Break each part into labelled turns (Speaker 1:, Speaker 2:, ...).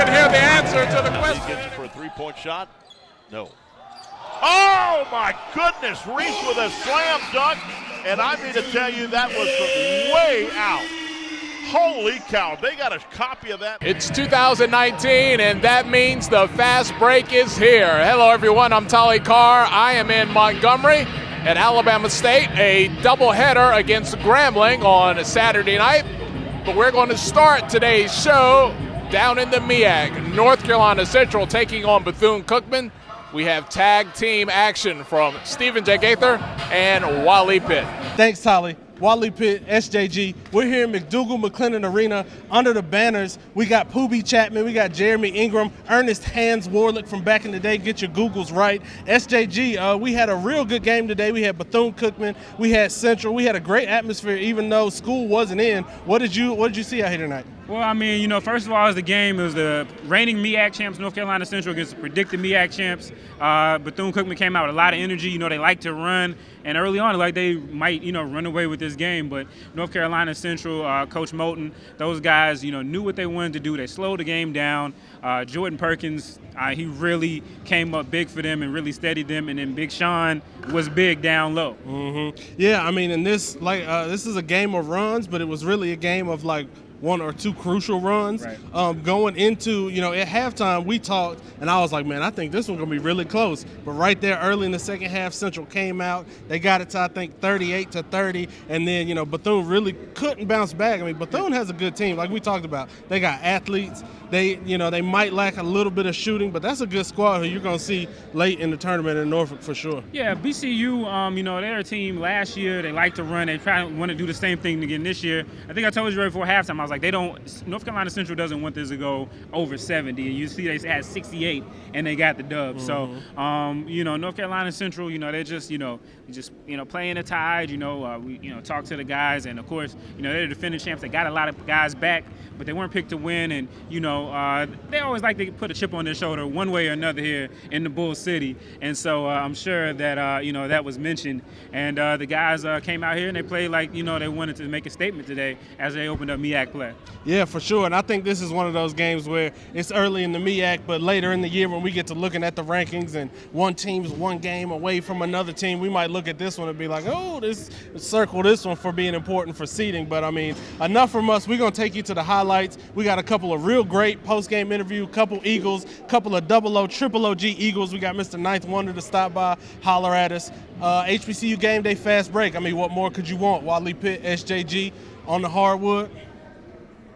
Speaker 1: and hear the answer to the question.
Speaker 2: He gets it for a three-point shot. No. Oh, my goodness. Reese with a slam dunk. And I mean to tell you, that was from way out. Holy cow. They got a copy of that.
Speaker 1: It's 2019, and that means the fast break is here. Hello, everyone. I'm Tolly Carr. I am in Montgomery at Alabama State, a doubleheader against Grambling on a Saturday night. But we're going to start today's show down in the MEAC. North Carolina Central taking on Bethune-Cookman. We have tag team action from Stephen J. Gaither and Wally Pitt.
Speaker 3: Thanks, Tolly. Wally Pitt, SJG. We're here in McDougal-McLennan Arena. Under the banners, we got Poobie Chapman, we got Jeremy Ingram, Ernest Hans Warlick from back in the day. Get your Googles right. SJG, we had a real good game today. We had Bethune-Cookman, we had Central. We had a great atmosphere even though school wasn't in. What did you see out here tonight?
Speaker 4: Well, I mean, first of all, it was the game. It was the reigning MEAC champs, North Carolina Central, against the predicted MEAC champs. Bethune-Cookman came out with a lot of energy. They like to run. And early on, like they might, run away with this game. But North Carolina Central, Coach Moulton, those guys, knew what they wanted to do. They slowed the game down. Jordan Perkins, he really came up big for them and really steadied them. And then Big Sean was big down low.
Speaker 3: Mm-hmm. Yeah, I mean, and this is a game of runs, but it was really a game of one or two crucial runs. Right. Going into, at halftime, we talked, and I was like, man, I think this one's going to be really close. But right there early in the second half, Central came out. They got it to, I think, 38-30, and then, Bethune really couldn't bounce back. I mean, Bethune has a good team, like we talked about. They got athletes. They might lack a little bit of shooting, but that's a good squad who you're going to see late in the tournament in Norfolk for sure.
Speaker 4: Yeah, BCU, they're a team last year. They like to run. They try to want to do the same thing again this year. I think I told you right before halftime, I was like, North Carolina Central doesn't want this to go over 70. And you see they had 68 and they got the dub. Mm-hmm. So, North Carolina Central, they're just, playing the tide. We talk to the guys, and of course, they're the defending champs. They got a lot of guys back, but they weren't picked to win. And they always like to put a chip on their shoulder one way or another here in the Bull City. And so I'm sure that that was mentioned. And the guys came out here and they played like they wanted to make a statement today as they opened up MEAC play.
Speaker 3: Yeah, for sure. And I think this is one of those games where it's early in the MEAC, but later in the year when we get to looking at the rankings and one team's one game away from another team, we might look at this one and be like, oh, circle this one for being important for seeding. But, I mean, enough from us. We're going to take you to the highlights. We got a couple of real great post-game interviews, couple Eagles, couple of triple OG Eagles. We got Mr. Ninth Wonder to stop by, holler at us. HBCU Game Day Fast Break. I mean, what more could you want? Wally Pitt, SJG on the hardwood.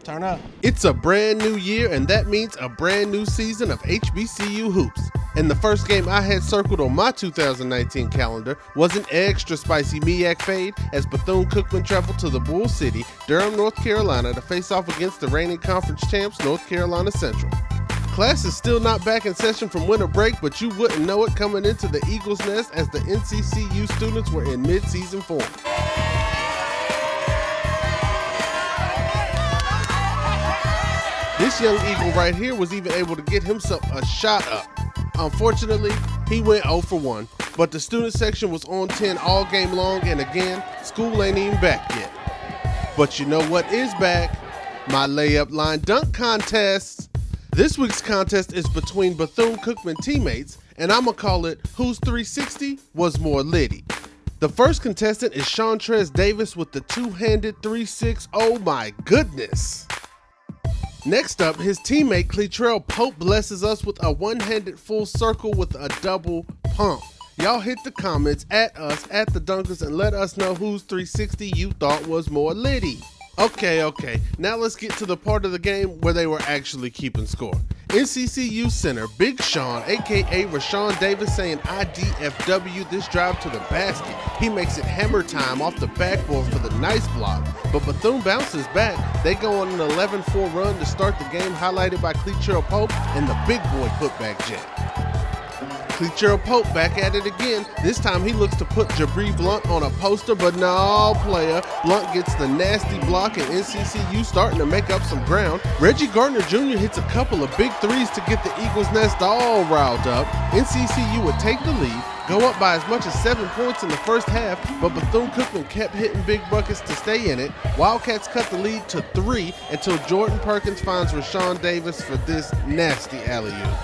Speaker 3: Turn up.
Speaker 5: It's a brand new year, and that means a brand new season of HBCU hoops. And the first game I had circled on my 2019 calendar was an extra spicy MEAC fade as Bethune-Cookman traveled to the Bull City, Durham, North Carolina to face off against the reigning conference champs, North Carolina Central. Class is still not back in session from winter break, but you wouldn't know it coming into the Eagles' Nest as the NCCU students were in mid-season form. This young Eagle right here was even able to get himself a shot up. Unfortunately, he went 0 for 1, but the student section was on 10 all game long, and again, school ain't even back yet. But you know what is back? My layup line dunk contests. This week's contest is between Bethune-Cookman teammates, and I'm gonna call it Whose 360 Was More Litty. The first contestant is Shawntrez Davis with the two-handed 3-6. Oh my goodness. Next up, his teammate Cletrell Pope blesses us with a one-handed full circle with a double pump. Y'all hit the comments at us, at the Dunkers, and let us know whose 360 you thought was more litty. Okay, now let's get to the part of the game where they were actually keeping score. NCCU center Big Sean, aka Rashawn Davis, saying IDFW this drive to the basket. He makes it hammer time off the backboard for the nice block, but Bethune bounces back. They go on an 11-4 run to start the game, highlighted by Cletrell Pope and the big boy putback jam. Cletrell Pope back at it again. This time he looks to put Jabri Blunt on a poster, but no, player. Blunt gets the nasty block, and NCCU starting to make up some ground. Reggie Gardner Jr. hits a couple of big threes to get the Eagles' Nest all riled up. NCCU would take the lead, go up by as much as 7 points in the first half, but Bethune-Cookman kept hitting big buckets to stay in it. Wildcats cut the lead to 3 until Jordan Perkins finds Rashawn Davis for this nasty alley-oop.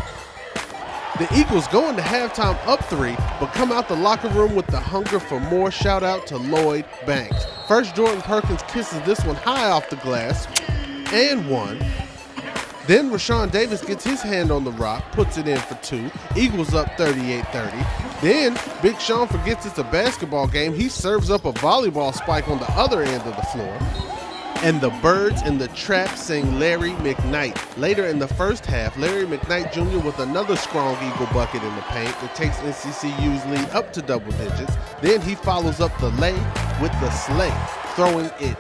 Speaker 5: The Eagles go into halftime up 3, but come out the locker room with the hunger for more. Shout out to Lloyd Banks. First, Jordan Perkins kisses this one high off the glass and 1. Then Rashawn Davis gets his hand on the rock, puts it in for 2. Eagles up 38-30. Then Big Sean forgets it's a basketball game. He serves up a volleyball spike on the other end of the floor. And the Birds in the Trap sing Larry McKnight. Later in the first half, Larry McKnight Jr. with another strong Eagle bucket in the paint that takes NCCU's lead up to double digits. Then he follows up the lay with the slay, throwing it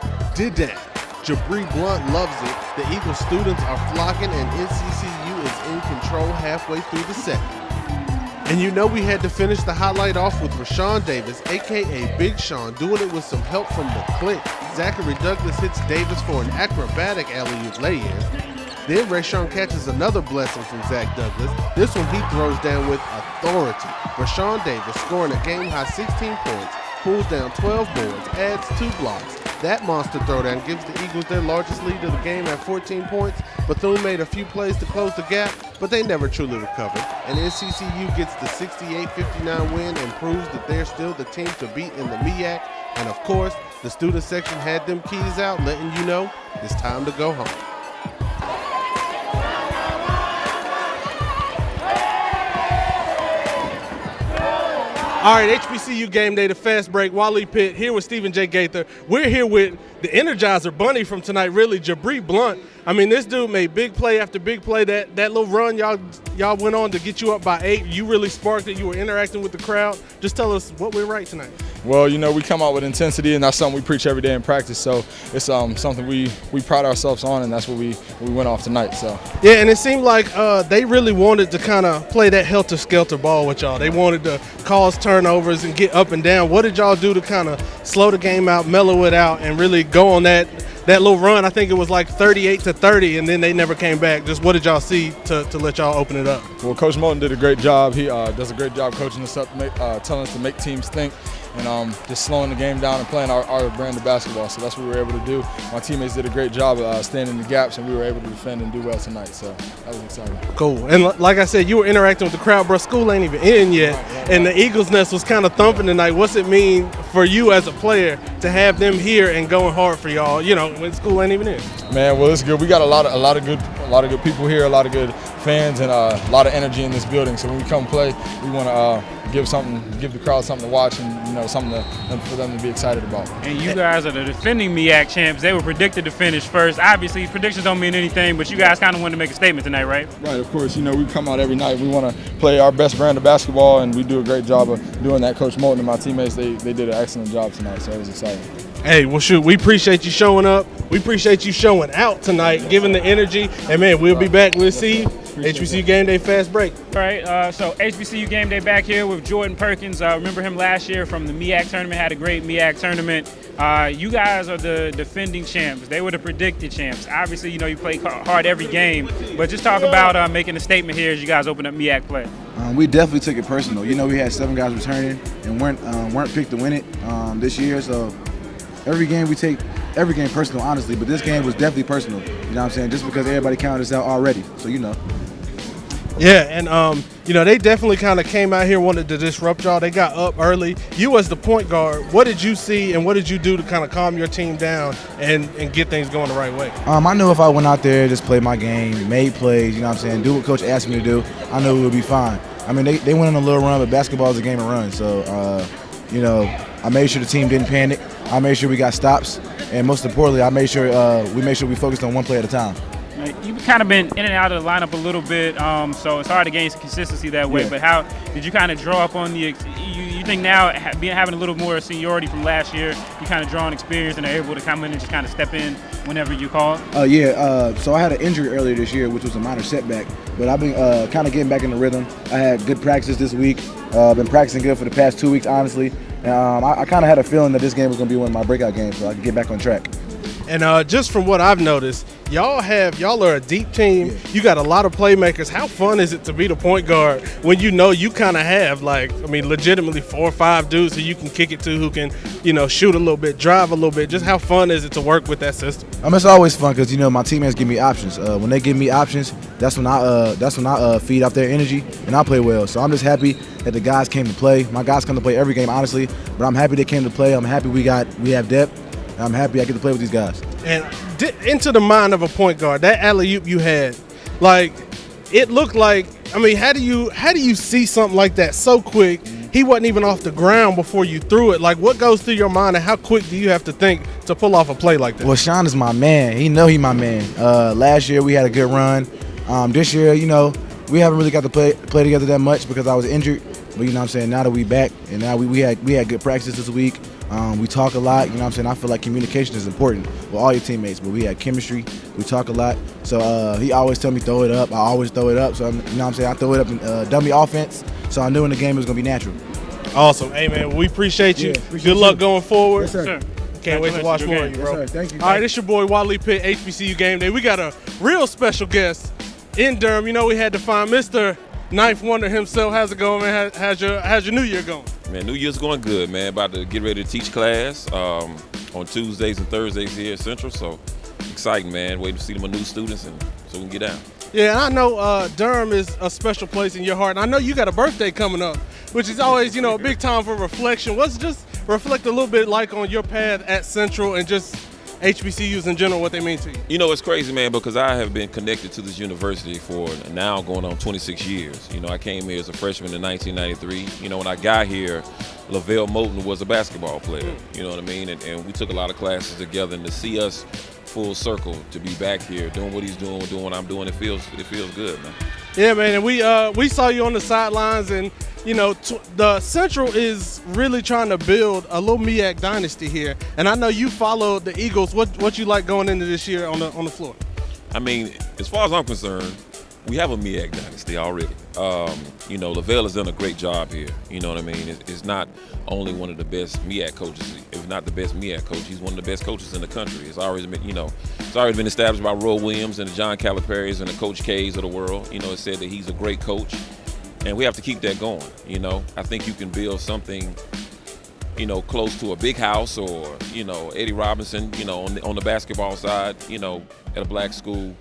Speaker 5: down. Jabri Blunt loves it. The Eagle students are flocking and NCCU is in control halfway through the second. And you know we had to finish the highlight off with Rashawn Davis, a.k.a. Big Sean, doing it with some help from the click. Zachary Douglas hits Davis for an acrobatic alley-oop lay-in. Then Rashawn catches another blessing from Zach Douglas. This one he throws down with authority. Rashawn Davis, scoring a game-high 16 points, pulls down 12 boards, adds 2 blocks. That monster throwdown gives the Eagles their largest lead of the game at 14 points. Bethune made a few plays to close the gap, but they never truly recovered. And NCCU gets the 68-59 win and proves that they're still the team to beat in the MEAC. And of course, the student section had them keys out, letting you know it's time to go home. All right, HBCU game day, the fast break. Wally Pitt here with Stephen J. Gaither. We're here with the Energizer Bunny from tonight, really, Jabri Blunt. I mean, this dude made big play after big play. That little run y'all went on to get you up by 8. You really sparked it. You were interacting with the crowd. Just tell us what went right tonight.
Speaker 6: Well, you know, we come out with intensity, and that's something we preach every day in practice. So it's something we pride ourselves on, and that's what we went off tonight. So
Speaker 3: yeah, and it seemed like they really wanted to kind of play that helter-skelter ball with y'all. They wanted to cause turnovers and get up and down. What did y'all do to kind of slow the game out, mellow it out, and really go on that little run? I think it was like 38-30, and then they never came back. Just what did y'all see to let y'all open it up?
Speaker 6: Well, Coach Moulton did a great job. He does a great job coaching us up, telling us to make teams think, and just slowing the game down and playing our brand of basketball. So that's what we were able to do. My teammates did a great job staying in the gaps, and we were able to defend and do well tonight. So that was exciting.
Speaker 3: Cool. And like I said, you were interacting with the crowd, bro. School ain't even in yet, and the Eagles' nest was kind of thumping tonight. What's it mean for you as a player to have them here and going hard for y'all, you know, when school ain't even in?
Speaker 6: Man, well, it's good. We got a lot of good people here, a lot of good fans, and a lot of energy in this building. So when we come play, we want to give the crowd something to watch, and something for them to be excited about.
Speaker 4: And you guys are the defending MEAC champs. They were predicted to finish first. Obviously, predictions don't mean anything, but you guys kind of wanted to make a statement tonight, right?
Speaker 6: Right, of course. We come out every night. We want to play our best brand of basketball, and we do a great job of doing that. Coach Moulton and my teammates, they did an excellent job tonight, so it was exciting.
Speaker 3: Hey, well, shoot, we appreciate you showing up. We appreciate you showing out tonight, giving the energy. And, man, we'll be back. We'll see you. HBCU Game Day Fast Break.
Speaker 4: All right, so HBCU Game Day back here with Jordan Perkins. Remember him last year from the MEAC tournament, had a great MEAC tournament. You guys are the defending champs. They were the predicted champs. Obviously, you play hard every game, but just talk about making a statement here as you guys open up MEAC play.
Speaker 7: We definitely took it personal. We had 7 guys returning and weren't picked to win it this year, so every game we take every game personal, honestly, but this game was definitely personal, you know what I'm saying, just because everybody counted us out already, so
Speaker 3: Yeah, and they definitely kind of came out here, wanted to disrupt y'all. They got up early. You as the point guard, what did you see and what did you do to kind of calm your team down and get things going the right way?
Speaker 7: I knew if I went out there, just played my game, made plays, you know what I'm saying, do what coach asked me to do, I knew it would be fine. I mean, they went on a little run, but basketball is a game of runs, so, I made sure the team didn't panic. I made sure we got stops, and most importantly, I made sure we focused on one play at a time.
Speaker 4: You've kind of been in and out of the lineup a little bit, so it's hard to gain some consistency that way. Yeah. But how did you kind of draw up on you think now, having a little more seniority from last year, you kind of draw on experience and are able to come in and just kind of step in whenever you call?
Speaker 7: So I had an injury earlier this year, which was a minor setback, but I've been kind of getting back in the rhythm. I had good practice this week. Been practicing good for the past 2 weeks, honestly. I kind of had a feeling that this game was going to be one of my breakout games, so I could get back on track.
Speaker 3: And just from what I've noticed, y'all are a deep team.
Speaker 7: Yeah.
Speaker 3: You got a lot of playmakers. How fun is it to be the point guard when you know you kind of have legitimately 4 or 5 dudes who you can kick it to, who can, shoot a little bit, drive a little bit. Just how fun is it to work with that system?
Speaker 7: It's always fun because my teammates give me options. When they give me options, that's when I feed off their energy and I play well. So I'm just happy that the guys came to play. My guys come to play every game, honestly, but I'm happy they came to play. I'm happy we have depth. And I'm happy I get to play with these guys.
Speaker 3: And into the mind of a point guard, that alley-oop you had, it looked like, how do you see something like that so quick? He wasn't even off the ground before you threw it. What goes through your mind, and how quick do you have to think to pull off a play like that?
Speaker 7: Well, Sean is my man. He my man. Last year we had a good run. This year, we haven't really got to play together that much because I was injured. But now that we back, and now we had good practice this week. We talk a lot, I feel like communication is important with all your teammates, but we had chemistry, we talk a lot. So he always tell me throw it up, I always throw it up. So I throw it up in dummy offense, so I knew in the game it was going to be natural.
Speaker 3: Awesome. Hey, man, we appreciate you.
Speaker 7: Appreciate
Speaker 3: Good luck
Speaker 7: you.
Speaker 3: going forward.
Speaker 7: Yes, sir.
Speaker 3: Can't wait to watch more of you, bro.
Speaker 7: Yes, sir. Thank you.
Speaker 3: All right, it's your boy Wally Pitt, HBCU Game Day. We got a real special guest in Durham. We had to find Mr. Ninth Wonder himself. How's it going, man? How's your New Year going?
Speaker 8: Man, New Year's going good, man. About to get ready to teach class on Tuesdays and Thursdays here at Central. So exciting, man. Waiting to see my new students and so we can get down.
Speaker 3: Yeah, and I know Durham is a special place in your heart. And I know you got a birthday coming up, which is always, a big time for reflection. What's just reflect a little bit on your path at Central and just HBCUs in general, what they mean to you?
Speaker 8: It's crazy, man, because I have been connected to this university for now going on 26 years. I came here as a freshman in 1993. When I got here, LaVelle Moulton was a basketball player, you know what I mean? And we took a lot of classes together, and to see us full circle, to be back here, doing what he's doing what I'm doing, it feels good, man.
Speaker 3: Yeah, man, and we saw you on the sidelines, and the Central is really trying to build a little MEAC dynasty here. And I know you followed the Eagles. What you like going into this year on the floor?
Speaker 8: As far as I'm concerned, we have a MEAC dynasty already. LaVelle has done a great job here. You know what I mean? It's not only one of the best MEAC coaches, if not the best MEAC coach, he's one of the best coaches in the country. It's always been, it's already been established by Roy Williams and the John Calipari's and the Coach K's of the world. It said that he's a great coach. And we have to keep that going, I think you can build something, close to a big house or, Eddie Robinson, on the basketball side, at a black school.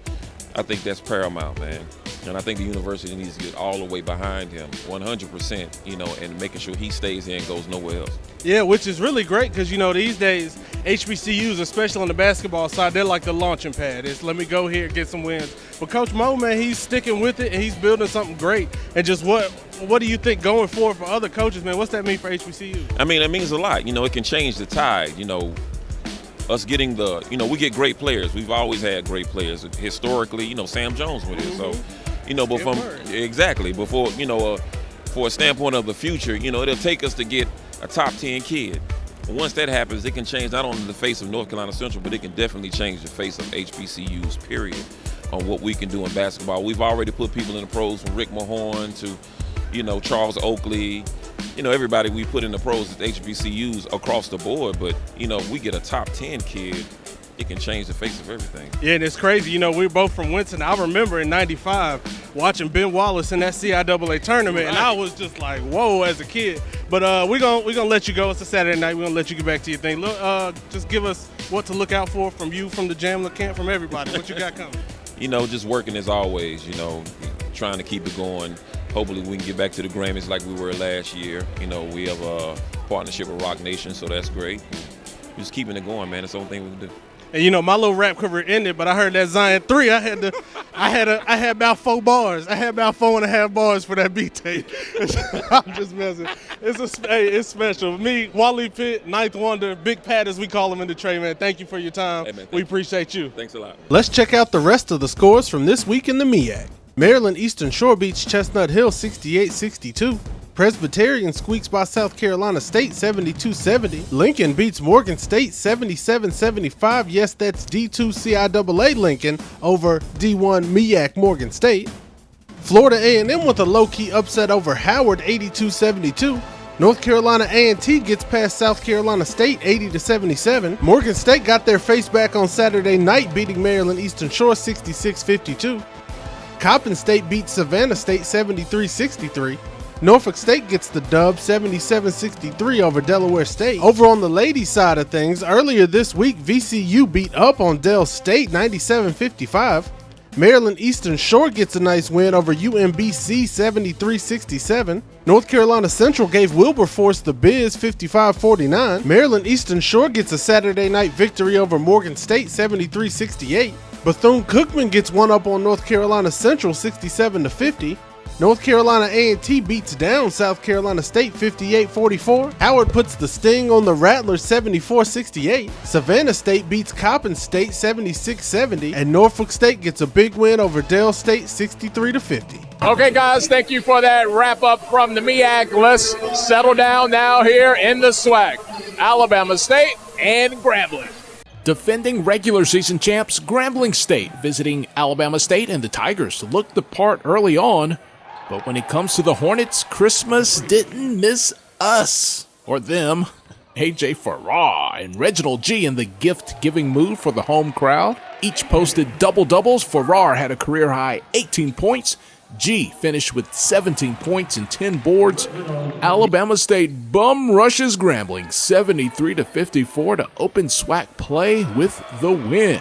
Speaker 8: I think that's paramount, man. And I think the university needs to get all the way behind him, 100%, and making sure he stays here and goes nowhere else.
Speaker 3: Yeah, which is really great because, these days, HBCUs, especially on the basketball side, they're like the launching pad. It's let me go here, get some wins. But Coach Mo, man, he's sticking with it and he's building something great. And just what do you think going forward for other coaches, man? What's that mean for HBCUs?
Speaker 8: It means a lot. It can change the tide, us getting we get great players. We've always had great players. Historically, Sam Jones was here. So, but for a standpoint of the future, it'll take us to get a top 10 kid. And once that happens, it can change not only the face of North Carolina Central, but it can definitely change the face of HBCUs, period, on what we can do in basketball. We've already put people in the pros from Rick Mahorn to, Charles Oakley, everybody we put in the pros at HBCUs across the board. But, we get a top 10 kid, it can change the face of everything.
Speaker 3: Yeah, and it's crazy. We're both from Winston. I remember in '95 watching Ben Wallace in that CIAA tournament, right. And I was just like, whoa, as a kid. But we're gonna let you go. It's a Saturday night. We're gonna let you get back to your thing. Look, just give us what to look out for from you, from the Jamla camp, from everybody. What you got coming?
Speaker 8: Just working as always. Trying to keep it going. Hopefully we can get back to the Grammys like we were last year. We have a partnership with Rock Nation, so that's great. Just keeping it going, man. It's the only thing we can do.
Speaker 3: And my little rap career ended, but I heard that Zion 3. I had about 4 bars. I had about 4.5 bars for that beat tape. I'm just messing. It's special. Me, Wally Pitt, Ninth Wonder, Big Pat as we call him in the trade, man. Thank you for your time.
Speaker 8: Hey, man,
Speaker 3: we appreciate you.
Speaker 8: Thanks a lot.
Speaker 3: Let's check out the rest of the scores from this week in the MEAC. Maryland Eastern Shore beats Chestnut Hill 68-62. Presbyterian squeaks by South Carolina State 72-70. Lincoln beats Morgan State 77-75. Yes, that's D2 CIAA Lincoln over D1 MEAC Morgan State. Florida A&M with a low-key upset over Howard 82-72.
Speaker 5: North Carolina A&T gets past South Carolina State 80-77. Morgan State got their face back on Saturday night, beating Maryland Eastern Shore 66-52. Coppin State beats Savannah State 73-63. Norfolk State gets the dub 77-63 over Delaware State. Over on the ladies' side of things, earlier this week, VCU beat up on Del State 97-55. Maryland Eastern Shore gets a nice win over UMBC 73-67. North Carolina Central gave Wilberforce the biz 55-49. Maryland Eastern Shore gets a Saturday night victory over Morgan State 73-68. Bethune-Cookman gets one up on North Carolina Central 67-50. North Carolina A&T beats down South Carolina State 58-44. Howard puts the sting on the Rattlers 74-68. Savannah State beats Coppin State 76-70. And Norfolk State gets a big win over Del State 63-50.
Speaker 1: Okay, guys, thank you for that wrap-up from the MEAC. Let's settle down now here in the SWAC. Alabama State and Grambling. Defending regular season champs Grambling State visiting Alabama State, and the Tigers looked the part early on. But when it comes to the Hornets, Christmas didn't miss us or them. AJ Farrar and Reginald G in the gift-giving mood for the home crowd. Each posted double-doubles. Farrar had a career-high 18 points. G finished with 17 points and 10 boards. Alabama State bum rushes Grambling 73-54 to open SWAC play with the win.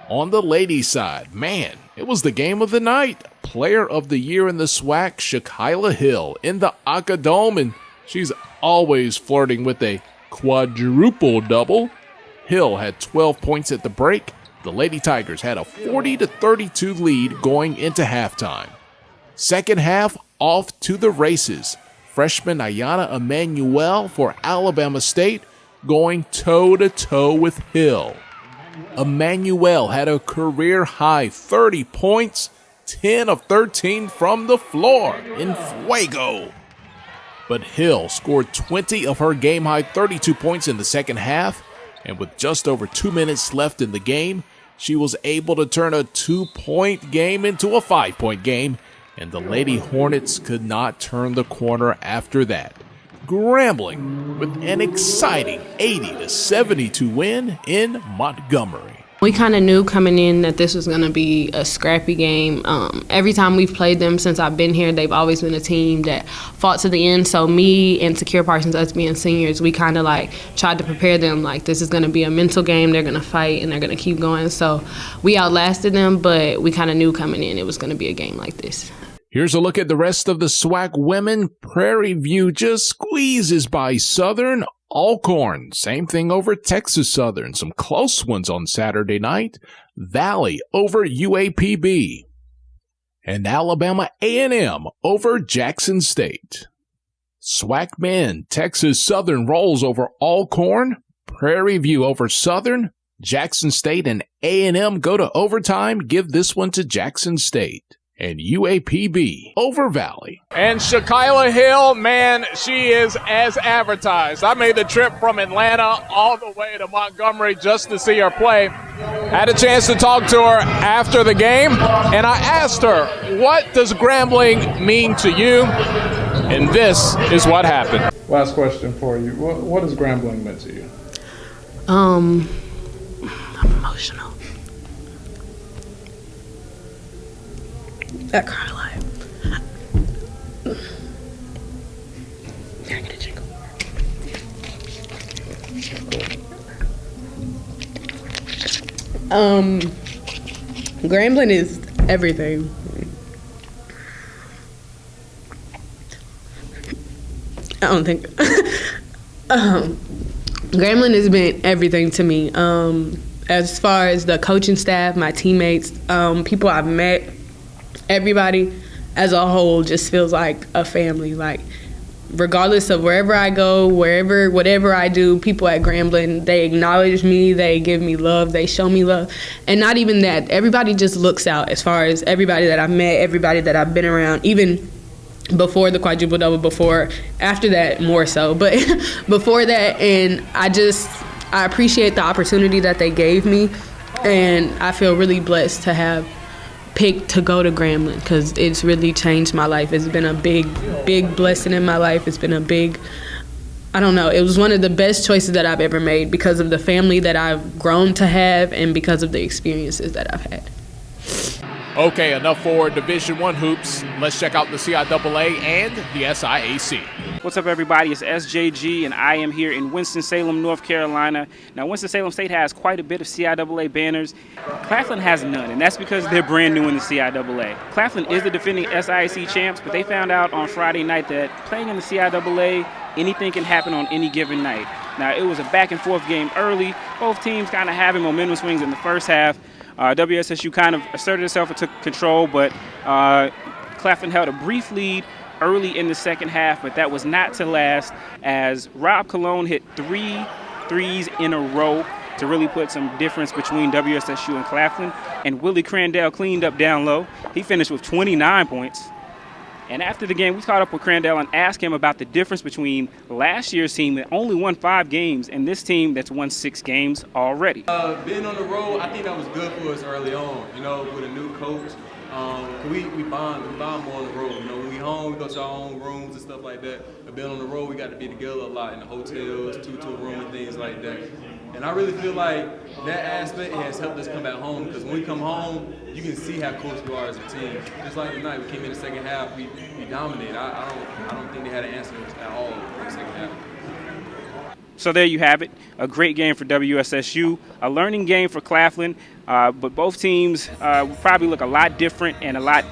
Speaker 1: On the ladies' side, man, it was the game of the night. Player of the year in the SWAC, Shakeela Hill in the Aka Dome, and she's always flirting with a quadruple double. Hill had 12 points at the break. The Lady Tigers had a 40-32 lead going into halftime. Second half, off to the races. Freshman Ayana Emanuel for Alabama State going toe-to-toe with Hill. Emanuel had a career-high 30 points, 10 of 13 from the floor in fuego. But Hill scored 20 of her game-high 32 points in the second half, and with just over 2 minutes left in the game, she was able to turn a 2-point game into a 5-point game, and the Lady Hornets could not turn the corner after that. Grambling with an exciting 80-72 win in Montgomery.
Speaker 9: We kind of knew coming in that this was going to be a scrappy game. Every time we've played them since I've been here, they've always been a team that fought to the end. So me and Secure Parsons, us being seniors, we kind of like tried to prepare them like this is going to be a mental game. They're going to fight and they're going to keep going. So we outlasted them, but we kind of knew coming in it was going to be a game like this.
Speaker 1: Here's a look at the rest of the SWAC women. Prairie View just squeezes by Southern. Alcorn, same thing over Texas Southern. Some close ones on Saturday night. Valley over UAPB. And Alabama A&M over Jackson State. SWAC men, Texas Southern rolls over Alcorn. Prairie View over Southern. Jackson State and A&M go to overtime. Give this one to Jackson State. And UAPB over Valley. And Shakeela Hill, man, she is as advertised. I made the trip from Atlanta all the way to Montgomery just to see her play. Had a chance to talk to her after the game, and I asked her, what does Grambling mean to you? And this is what happened.
Speaker 10: Last question for you. What does Grambling mean to you?
Speaker 9: I'm emotional. I cry a lot. Can I get a jingle? Grambling is everything. I don't think. Grambling has been everything to me. As far as the coaching staff, my teammates, people I've met, everybody as a whole just feels like a family. Like, regardless of wherever I go, whatever I do, people at Grambling, they acknowledge me, they give me love, they show me love. And not even that, everybody just looks out as far as everybody that I've met, everybody that I've been around, even before the quadruple double, after that more so, but before that. And I appreciate the opportunity that they gave me, and I feel really blessed to have picked to go to Grambling because it's really changed my life. It's been a big blessing in my life. It's been a big, I don't know, it was one of the best choices that I've ever made because of the family that I've grown to have and because of the experiences that I've had.
Speaker 1: Okay, enough for Division I hoops. Let's check out the CIAA and the SIAC.
Speaker 4: What's up, everybody? It's SJG, and I am here in Winston-Salem, North Carolina. Now, Winston-Salem State has quite a bit of CIAA banners. Claflin has none, and that's because they're brand new in the CIAA. Claflin is the defending SIAC champs, but they found out on Friday night that playing in the CIAA, anything can happen on any given night. Now, it was a back-and-forth game early. Both teams kind of having momentum swings in the first half. WSSU kind of asserted itself and took control, but Claflin held a brief lead early in the second half, but that was not to last as Rob Cologne hit 3 threes in a row to really put some difference between WSSU and Claflin, and Willie Crandell cleaned up down low. He finished with 29 points. And after the game, we caught up with Crandell and asked him about the difference between last year's team that only won 5 games and this team that's won 6 games already.
Speaker 11: Being on the road, I think that was good for us early on, you know, with a new coach. We bond more on the road. You know, when we home, we go to our own rooms and stuff like that. But being on the road, we got to be together a lot in the hotels, two-to room and things like that. And I really feel like that aspect has helped us come back home, because when we come home, you can see how close we are as a team. Just like tonight, we came in the second half, we dominated. I don't think they had an answer at all in the second half.
Speaker 4: So there you have it, a great game for WSSU, a learning game for Claflin, but both teams will probably look a lot different and a lot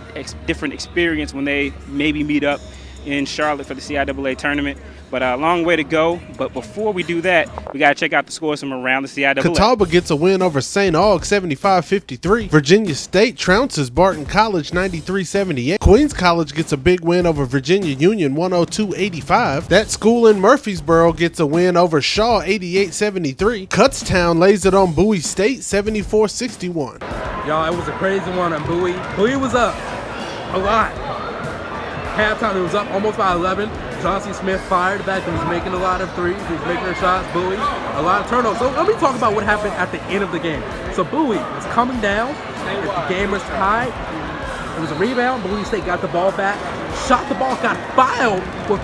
Speaker 4: different experience when they maybe meet up in Charlotte for the CIAA tournament. But a long way to go. But before we do that, we got to check out the scores from around the CIAA.
Speaker 5: Catawba gets a win over St. Aug 75-53. Virginia State trounces Barton College 93-78. Queens College gets a big win over Virginia Union 102-85. That school in Murfreesboro gets a win over Shaw 88-73. Kutztown lays it on Bowie State 74-61.
Speaker 12: Y'all, it was a crazy one on Bowie. Bowie was up a lot. Halftime, it was up almost by 11. Johnson Smith fired back and was making a lot of threes. He was making their shots. Bowie, a lot of turnovers. So let me talk about what happened at the end of the game. So Bowie was coming down. The game was tied. It was a rebound. Bowie State got the ball back, shot the ball, got fouled with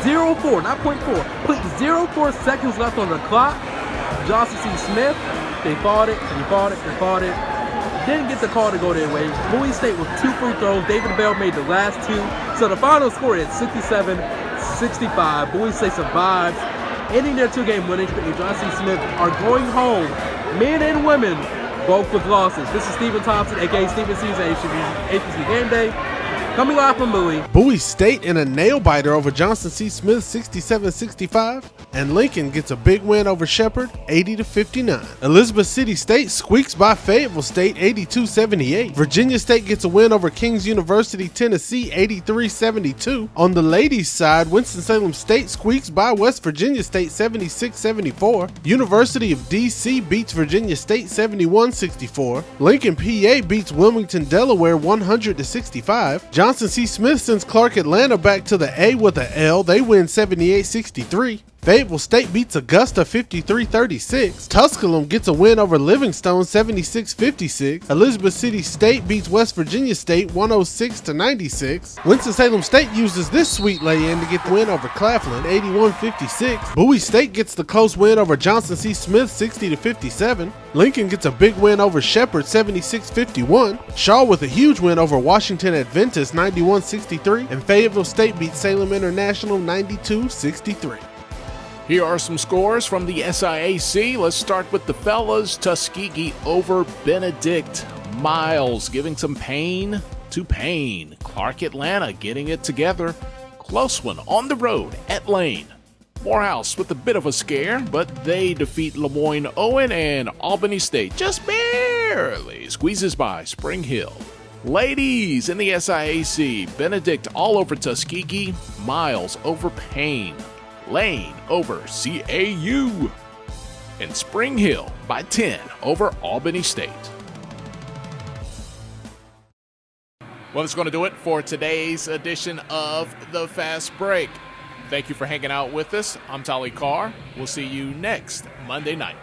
Speaker 12: .04, not .4, .04 seconds left on the clock. Johnson Smith, they fought it, and he fought it, and fought it. Didn't get the call to go their way. Bowie State with 2 free throws. David Bell made the last 2. So the final score is 67-65. Bowie State survives, ending their 2-game winning streak. Johnson Smith are going home, men and women, both with losses. This is Stephen Thompson, aka Stephen C's HBCU Gameday, coming live from Bowie.
Speaker 5: Bowie State in a nail-biter over Johnson C. Smith 67-65. And Lincoln gets a big win over Shepherd 80-59. Elizabeth City State squeaks by Fayetteville State 82-78. Virginia State gets a win over Kings University, Tennessee 83-72. On the ladies' side, Winston-Salem State squeaks by West Virginia State 76-74. University of DC beats Virginia State 71-64. Lincoln PA beats Wilmington, Delaware 100-65. Johnson C. Smith sends Clark Atlanta back to the A with an L. They win 78-63. Fayetteville State beats Augusta 53-36. Tusculum gets a win over Livingstone 76-56. Elizabeth City State beats West Virginia State 106-96. Winston-Salem State uses this sweet lay-in to get the win over Claflin 81-56. Bowie State gets the close win over Johnson C. Smith 60-57. Lincoln gets a big win over Shepherd 76-51. Shaw with a huge win over Washington Adventist 91-63. And Fayetteville State beats Salem International 92-63.
Speaker 1: Here are some scores from the SIAC. Let's start with the fellas. Tuskegee over Benedict. Miles giving some pain to Payne. Clark Atlanta getting it together. Close one on the road at Lane. Morehouse with a bit of a scare, but they defeat Lemoyne Owen, and Albany State just barely squeezes by Spring Hill. Ladies in the SIAC, Benedict all over Tuskegee. Miles over Payne. Lane over CAU, and Spring Hill by 10 over Albany State. Well, that's going to do it for today's edition of the Fast Break. Thank you for hanging out with us. I'm Tolly Carr. We'll see you next Monday night.